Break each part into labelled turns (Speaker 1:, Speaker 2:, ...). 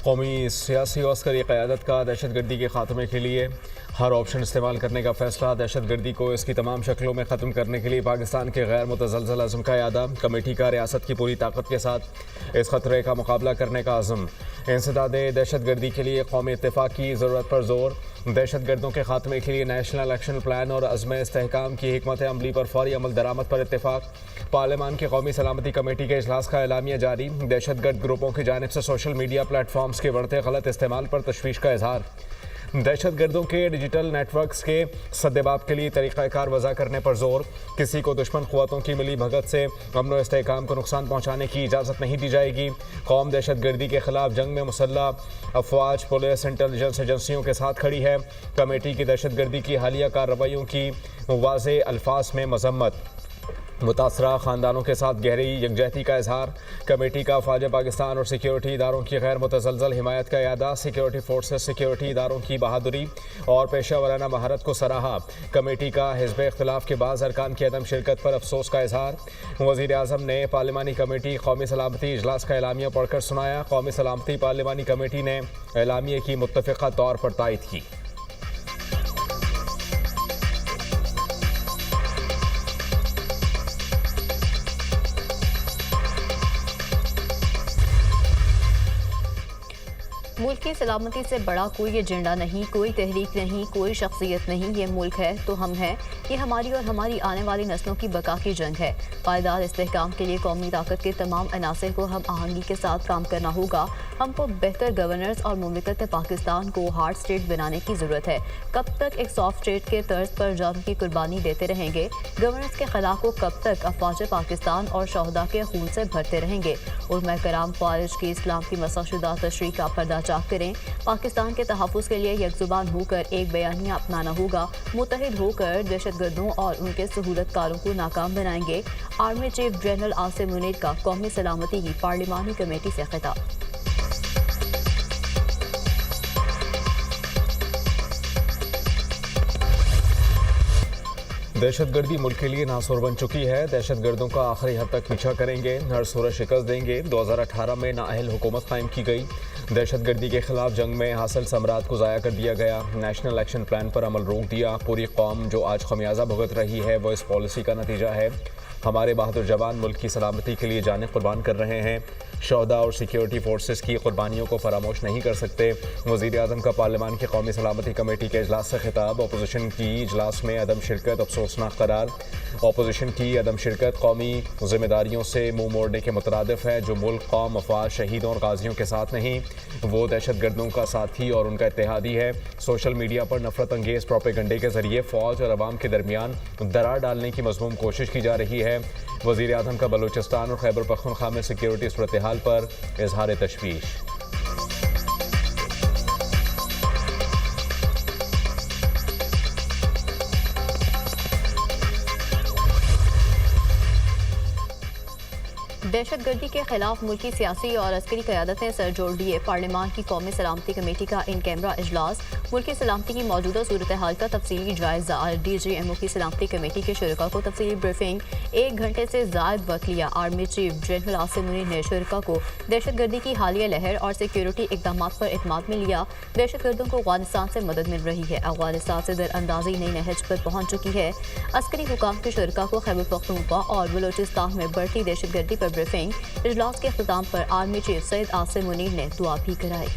Speaker 1: कौमी सियासी और अस्करी क़यादत का दहशत गर्दी के ख़ात्मे के लिए हर ऑप्शन इस्तेमाल करने का फ़ैसला। दहशत गर्दी को इसकी तमाम शक्लों में ख़त्म करने के लिए पाकिस्तान के गैर मुतज़लज़ल अज़्म का इरादा। कमेटी का रियासत की पूरी ताकत के साथ इस ख़तरे का मुकाबला करने का अज़्म। इंसदाद दहशत गर्दी के लिए कौमी इत्तेफ़ाक़ की ज़रूरत पर जोर। दहशत गर्दों के ख़ात्मे के लिए नेशनल एक्शन प्लान और अज़्म इस्तेहकाम की हिकमत अमली पर फौरी अमल दरामद पर इत्तेफ़ाक़। पार्लियामान की कौमी सलामती कमेटी के इजलास का एलामिया जारी। दहशत गर्द ग्रुपों की जानिब से सोशल मीडिया प्लेटफॉर्म्स के बढ़ते गलत इस्तेमाल पर तशवीश का इजहार। दहशत गर्दों के डिजिटल नेटवर्क्स के सद्देबाब के लिए तरीक़ाकार वज़ा करने पर जोर। किसी को दुश्मन क़ुव्वतों की मिली भगत से अमन व इस्तेहकाम को नुकसान पहुँचाने की इजाज़त नहीं दी जाएगी। कौम दहशत गर्दी के ख़िलाफ़ जंग में मुसल्लह अफवाज, पुलिस, इंटेलिजेंस एजेंसियों के साथ खड़ी है। कमेटी की दहशत गर्दी की हालिया कार्रवाइयों की वाज़े अल्फाज में मज़म्मत। मुतासरा ख़ानदानों के साथ गहरी यकजहती का इजहार। कमेटी का फ़ौज पाकिस्तान और सिक्योरिटी इदारों की गैर मुतज़लज़ल हिमायत का इरादा। सिक्योरिटी फोर्सेस सिक्योरिटी इदारों की बहादुरी और पेशा वराना महारत को सराहा। कमेटी का हिज़्ब इख्तिलाफ़ के बाद अरकान की अदम शिरकत पर अफसोस का इजहार। वज़ीर आज़म ने पार्लिमानी कमेटी कौमी सलामती इजलास का एलामिया पढ़कर सुनाया। कौमी सलामती पार्लिमानी कमेटी ने एलामिया की मुत्तफ़िक़ा तौर पर तायद की।
Speaker 2: मुल्क की सलामती से बड़ा कोई एजेंडा नहीं, कोई तहरीक नहीं, कोई शख्सियत नहीं। ये मुल्क है तो हम हैं। ये हमारी और हमारी आने वाली नस्लों की बका की जंग है। पायदार इस्तेहकाम के लिए कौमी ताकत के तमाम अनासर को हम आहंगी के साथ काम करना होगा। हमको बेहतर गवर्नेंस और मुमलिकत पाकिस्तान को हार्ड स्टेट बनाने की ज़रूरत है। कब तक एक सॉफ्ट स्टेट के तर्ज पर जान की कुर्बानी देते रहेंगे? गवर्नेंस के खिला को कब तक अफवाज पाकिस्तान और शहदा के खून से भरते रहेंगे? उलमा कराम ख्वारिज की इस्लाम की मसशुदा तशरीह का पर्दा करें। पाकिस्तान के तहफ़्फ़ुज़ के लिए यकजुबान होकर एक बयानिया अपनाना होगा। मुत्तहिद होकर दहशत गर्दों और उनके सहूलतकारों को नाकाम बनाएंगे। Army chief general Asim Munir का कौमी सलामती की पार्लिमानी कमेटी से खिताब।
Speaker 1: दहशत गर्दी मुल्क के लिए नासुर बन चुकी है। दहशत गर्दों का आखिरी हद तक पीछा करेंगे, हर सूरत शिकस्त देंगे। 2018 में नाअहल हुकूमत कायम की गई। दहशत गर्दी के खिलाफ जंग में हासिल समरात को ज़ाया कर दिया गया। नेशनल एक्शन प्लान पर अमल रोक दिया। पूरी कौम जो आज खमियाजा भुगत रही है वो इस पॉलिसी का नतीजा है। हमारे बहादुर जवान मुल्क की सलामती के लिए जानें कुर्बान कर रहे हैं। शहदा और सिक्योरिटी फोर्सेस की कुर्बानियों को फरामोश नहीं कर सकते। वज़ीर आज़म का पार्लियामान की कौमी सलामती कमेटी के इजलास से खिताब। अपोजिशन की इजलास में अदम शिरकत अफसोसनाक करार। अपोजिशन की अदम शिरकत कौमी जिम्मेदारियों से मुँह मोड़ने के मुतरादिफ है। जो मुल्क, कौम, अफवाज, शहीदों और गाजियों के साथ नहीं, वो दहशत गर्दों का साथी और उनका इत्तेहादी है। सोशल मीडिया पर नफरत अंगेज़ प्रोपेगंडे के जरिए फ़ौज और अवाम के दरमियान दरार डालने की मज़मूम कोशिश की जा रही है। वज़ीर आज़म का बलूचिस्तान और खैबर पख्तूनख्वा में सिक्योरिटी सूरत हाल पर इजहार तशवीश।
Speaker 2: दहशत गर्दी के खिलाफ मुल्की सियासी और अस्करी क़यादत ने सर जोड़ लिए। पार्लियामान की कौमी सलामती कमेटी का इन कैमरा इजलास। मुल्की सलामती की मौजूदा सूरत हाल का तफसीली जायजा। DGMO की सलामती कमेटी के शुरका को तफसीली ब्रीफिंग। 1 घंटे से ज़ायद वक्त लिया। Army chief general Asim Munir ने शुरका को दहशत गर्दी की हालिया लहर और सिक्योरिटी इकदाम पर एतमाद में लिया। दहशत गर्दों को अफगानिस्तान से मदद मिल रही है। अफगानिस्तान से दरअंदाजी नई नहज पर पहुँच चुकी है। अस्करी हुकाम के शुरका को खैबर पख्तूनख्वा और बलूचिस्तान में बढ़ती दहशत गर्दी पर ब्रीफिंग। इजलास के अख्ताम पर आर्मी चीफ सैयद आसिम मुनीर ने दुआ भी कराई।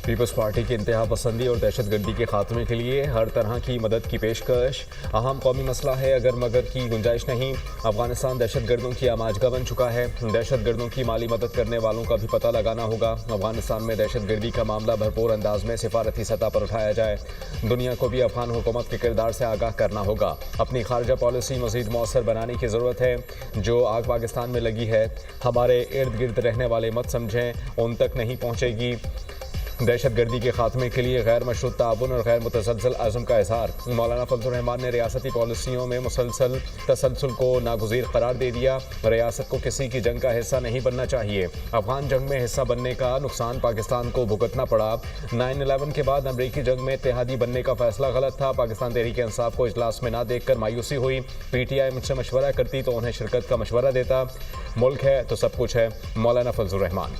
Speaker 1: पीपल्स पार्टी की इंतहा पसंदी और दहशत गर्दी के खात्मे के लिए हर तरह की मदद की पेशकश। अहम कौमी मसला है, अगर मगर की गुंजाइश नहीं। अफगानिस्तान दहशत गर्दों की आमाजगा बन चुका है। दहशत गर्दों की माली मदद करने वालों का भी पता लगाना होगा। अफगानिस्तान में दहशत गर्दी का मामला भरपूर अंदाज में सिफारती सतह पर उठाया जाए। दुनिया को भी अफगान हुकूमत के किरदार से आगाह करना होगा। अपनी खारजा पॉलिसी मज़ीद मौसर बनाने की ज़रूरत है। जो आग पाकिस्तान में लगी है हमारे इर्द गिर्द रहने वाले मत समझें, उन तक नहीं पहुँचेगी। दहशतगर्दी के खात्मे के लिए गैर मशरूत ताउन और गैर मुतसलसल अज़्म का इज़हार। मौलाना फजल रहमान ने रियासती पॉलिसियों में मुसलसल तसलसल को नागुज़ीर करार दे दिया। रियासत को किसी की जंग का हिस्सा नहीं बनना चाहिए। अफगान जंग में हिस्सा बनने का नुकसान पाकिस्तान को भुगतना पड़ा। 9/11 के बाद अमरीकी जंग में इत्तेहादी बनने का फैसला गलत था। पाकिस्तान तहरीक इंसाफ को इजलास में ना देखकर मायूसी हुई। PTI मुझसे मशवरा करती तो उन्हें शिरकत का मशवरा देता। मुल्क है तो सब कुछ है। मौलाना फजल रहमान।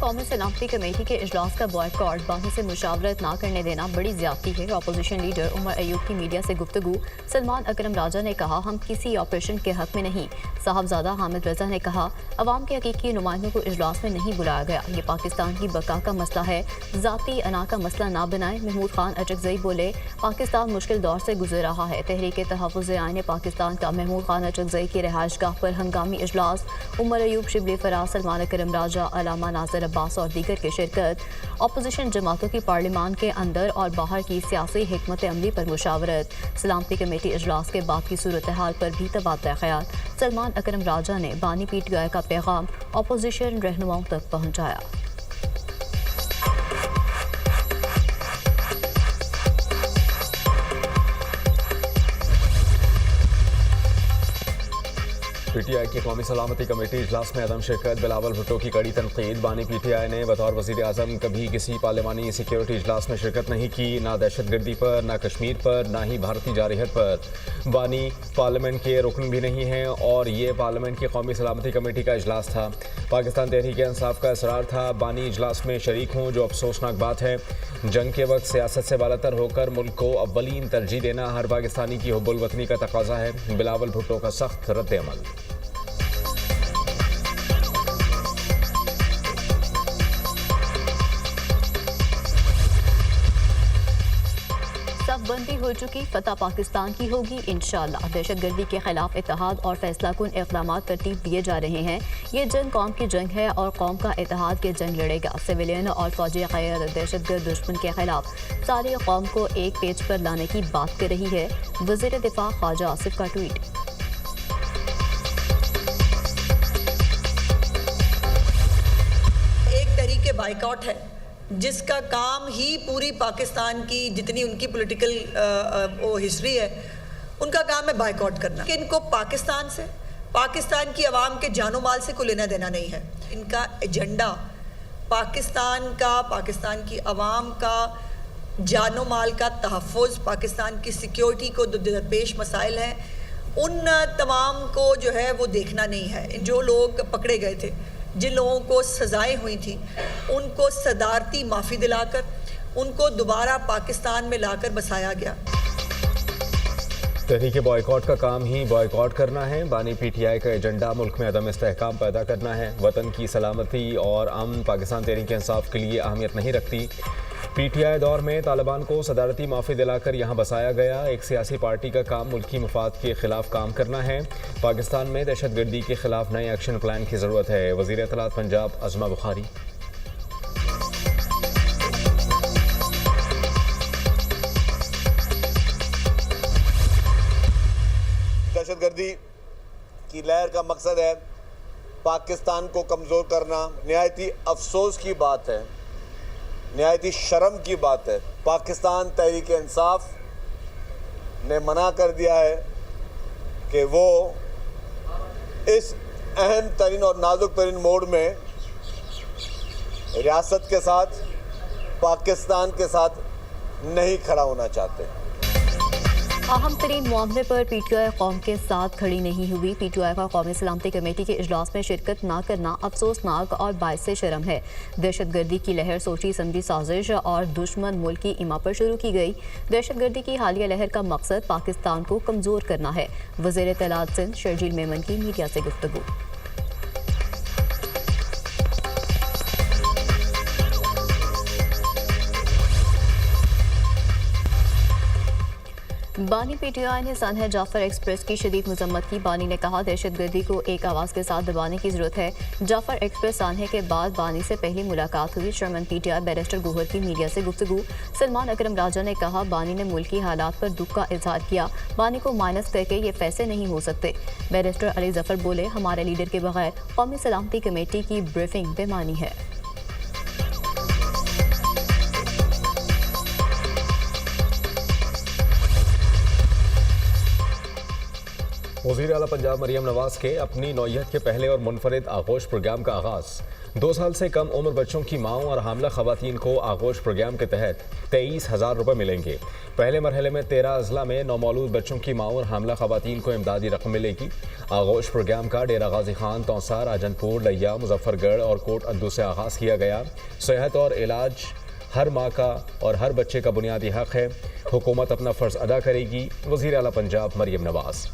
Speaker 2: कौमी सलामती कमेटी के इजलास का बॉयकॉट बानी से मुशावरत ना करने देना बड़ी ज्यादती है। अपोजिशन लीडर उमर अयूब की मीडिया से गुफ्तगू। सलमान अकरम राजा ने कहा, हम किसी ऑपरेशन के हक में नहीं। साहबजादा हामिद रजा ने कहा, अवाम के हकीकी नुमाइंदों को इजलास में नहीं बुलाया गया। ये पाकिस्तान की बका का मसला है, जाती अना का मसला ना बनाए। महमूद खान अचकजई बोले, पाकिस्तान मुश्किल दौर से गुजर रहा है। तहरीक तहफ़्फ़ुज़ आईन पाकिस्तान का महमूद खान अचकजई की रिहाइशगाह पर हंगामी इजलास। उमर अयूब, शिबली फराज, सलमान अकरम राजा, अलामा नाज़र अब्बास और दीगर की शिरकत। अपोजिशन जमातों की पार्लिमान के अंदर और बाहर की सियासी हिकमत अमली पर मुशावरत। सलामती कमेटी इजलास के बाद की सूरत हाल पर भी तबादला ख्याल। सलमान अकरम राजा ने बानी PTI का पैगाम अपोजिशन रहनुमाओं तक पहुँचाया।
Speaker 1: PTI की कौमी सलामती कमेटी इजलास में अदम शिरकत। बिलावल भुट्टो की कड़ी तनकीद। बानी PTI ने बतौर वज़ीर आज़म कभी किसी पार्लिमानी सिक्योरिटी इजलास में शिरकत नहीं की, ना दहशतगर्दी पर, ना कश्मीर पर, ना ही भारतीय जारहियत पर। बानी पार्लियामेंट के रुकन भी नहीं हैं और ये पार्लियामेंट की कौमी सलामती कमेटी का इजलास था। पाकिस्तान तहरीक इंसाफ का इसरार था बानी इजलास में शरीक हों, जो अफसोसनाक बात है। जंग के वक्त सियासत से बालातर होकर मुल्क को अव्वलीन तरजीह देना हर पाकिस्तानी की हुब्बुल वतनी का तकाजा है। बिलावल भुट्टो का सख्त रद्द अमल।
Speaker 2: बंदी हो चुकी, फतह पाकिस्तान की होगी इंशाअल्लाह। दहशतगर्दी के खिलाफ इत्तेहाद और फैसला कुन इक़दाम तरतीब दिए जा रहे हैं। ये जंग कौम की जंग है और कौम का इत्तेहाद के जंग लड़ेगा। सिविलियन और फौजी क़यादत दहशतगर्द दुश्मन के खिलाफ सारी कौम को एक पेज पर लाने की बात कर रही है। वज़ीर दिफा ख्वाजा आसिफ का ट्वीट।
Speaker 3: एक तरीके बाइकआउट है जिसका काम ही पूरी पाकिस्तान की जितनी उनकी पॉलिटिकल वो हिस्ट्री है, उनका काम है बाइकआउट करना। कि इनको पाकिस्तान से, पाकिस्तान की आवाम के जानो माल से कोई लेना देना नहीं है। इनका एजेंडा पाकिस्तान का, पाकिस्तान की आवाम का जानो माल का तहफ़्फ़ुज़, पाकिस्तान की सिक्योरिटी को दरपेश मसाइल हैं, उन तमाम को जो है वो देखना नहीं है। जो लोग पकड़े गए थे, जिन लोगों को सज़ाएं हुई थी, उनको सदारती माफ़ी दिलाकर उनको दोबारा पाकिस्तान में लाकर बसाया गया।
Speaker 1: तहरीक बॉयकॉट का काम ही बॉयकॉट करना है। बानी PTI का एजेंडा मुल्क में अदम इस्तेहकाम पैदा करना है। वतन की सलामती और अमन पाकिस्तान तहरीक इंसाफ के लिए अहमियत नहीं रखती। PTI दौर में तालिबान को सदारती माफ़ी दिलाकर यहाँ बसाया गया। एक सियासी पार्टी का काम मुल्की मफाद के खिलाफ काम करना है। पाकिस्तान में दहशतगर्दी के खिलाफ नए एक्शन प्लान की ज़रूरत है। वज़ीर इत्तलात पंजाब अज़मा बुखारी।
Speaker 4: दहशतगर्दी की लहर का मकसद है पाकिस्तान को कमज़ोर करना। निहायत ही अफसोस की बात है, निहायत ही शर्म की बात है, पाकिस्तान तहरीक इंसाफ ने मना कर दिया है कि वो इस अहम तरीन और नाजुक तरीन मोड़ में रियासत के साथ, पाकिस्तान के साथ नहीं खड़ा होना चाहते।
Speaker 2: अहम तरीन मामले पर PTI कौम के साथ खड़ी नहीं हुई। PTI का कौमी सलामती कमेटी के इजलास में शिरकत ना करना अफसोसनाक और बाइस शर्म है। दहशतगर्दी की लहर सोची समझी साजिश और दुश्मन मुल्क की इमा पर शुरू की गई। दहशतगर्दी की हालिया लहर का मकसद पाकिस्तान को कमज़ोर करना है। वज़ीर इत्तलात सिंध शर्जील मेमन की मीडिया से गुफ्तगू। बानी पीटीआई ने सन है जाफर एक्सप्रेस की शदीद मजम्मत की। बानी ने कहा दहशतगर्दी को एक आवाज़ के साथ दबाने की जरूरत है। जाफर एक्सप्रेस सानहे के बाद बानी से पहली मुलाकात हुई। चेयरमैन पीटीआई बैरिस्टर गौहर की मीडिया से गुफ्तगू। सलमान अकरम राजा ने कहा बानी ने मुल्की हालात पर दुख का इजहार किया। बानी को माइनस करके ये फैसले नहीं हो सकते। बैरिस्टर अली जफर बोले हमारे लीडर के बगैर कौमी सलामती कमेटी की ब्रीफिंग बेमानी है।
Speaker 1: वज़ीर आला पंजाब मरियम नवाज के अपनी नौयत के पहले और मुनफरिद आगोश प्रोग्राम का आगाज़। 2 साल से कम उम्र बच्चों की माओं और हामला खवातीन को आगोश प्रोग्राम के तहत 23,000 रुपये मिलेंगे। पहले मरहले में 13 अजला में नौमौलूद बच्चों की माओं और हामला खवातीन को इमदादी रकम मिलेगी। आगोश प्रोग्राम का डेरा गाजी खान, तौसार, आजनपुर, लिया, मुजफ्फरगढ़ और कोट अद्दू से आगाज़ किया गया। सेहत और इलाज हर माँ का और हर बच्चे का बुनियादी हक है। हुकूमत अपना फ़र्ज़ अदा करेगी। वज़ीर आला पंजाब मरियम नवाज।